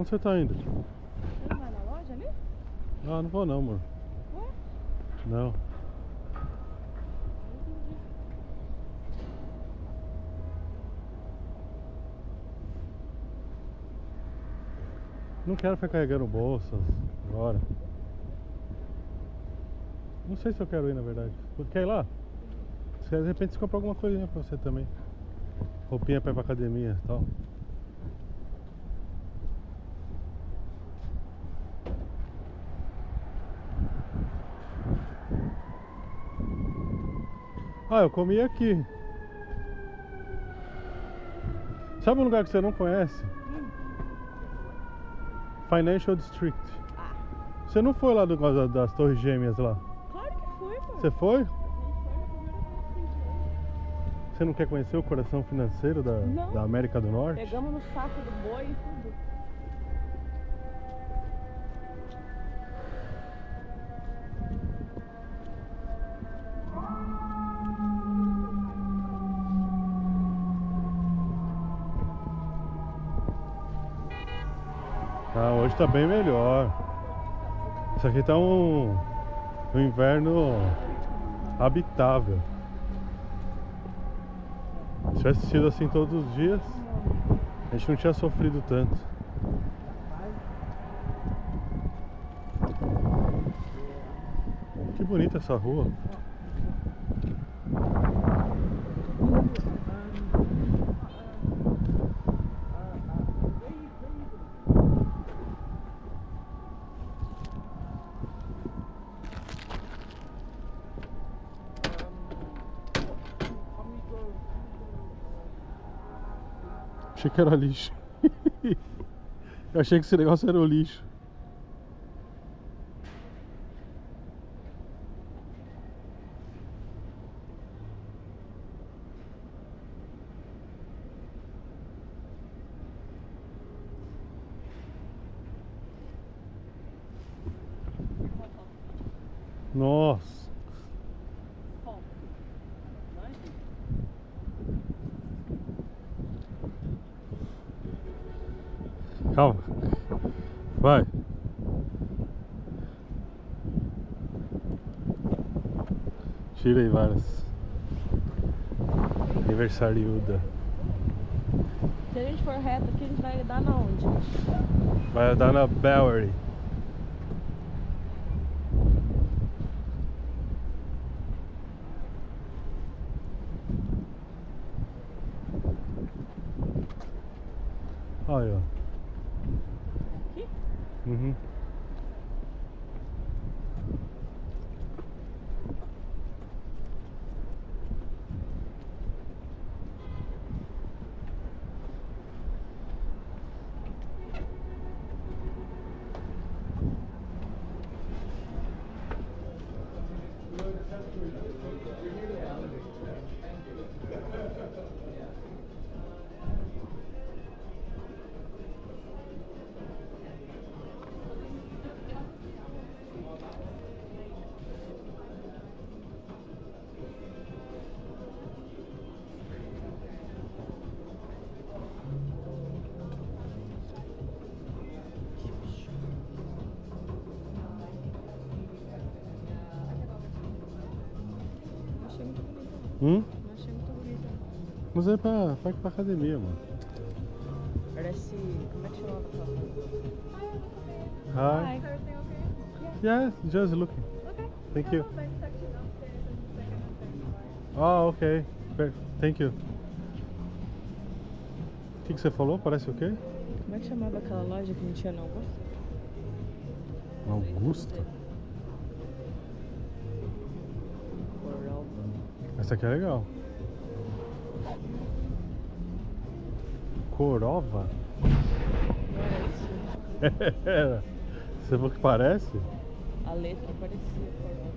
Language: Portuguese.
Onde você tá indo? Você não vai na loja ali? Ah, não vou não, amor. Ué? Não. Não quero ficar carregando bolsas agora. Não sei se eu quero ir, na verdade. Quer ir lá? Se de repente você compra alguma coisinha pra você também. Roupinha pra ir pra academia e tal. Ah, eu comi aqui. Sabe um lugar que você não conhece? Financial District. Ah, Você não foi lá do negócio das Torres Gêmeas lá? claro que foi, pô. Você foi? A gente foi na primeira vez que a gente veio. Você não quer conhecer o coração financeiro Não. da América do Norte? Pegamos no saco do boi e tudo. Ah, hoje tá bem melhor. Isso aqui tá um inverno habitável. Se tivesse sido assim todos os dias, a gente não tinha sofrido tanto. Que bonita essa rua. Achei que era lixo. Eu achei que esse negócio era o lixo. Nossa. Calma. Vai. Tira aí várias. Aniversariuda. Se a gente for reto aqui, a gente vai dar na onde? Vai dar na Bowery. Aí, ó. Aqui? Uhum. Não achei muito bonito. Hum? Não achei muito bonito. Mas é pra ir pra academia, mano. Parece. Como é que chama aquela? Hi. Everything okay? Yeah, just looking. Okay. Thank We you. have a men's section downstairs and second-hand things. Ah, ok. Thank you. O que você falou? Parece o quê? Como é que chamava aquela loja que a gente ia no Augusta? Augusta? Coral. Essa aqui é legal. Corova? Não era isso? Você viu que parece? A letra parecia Coral.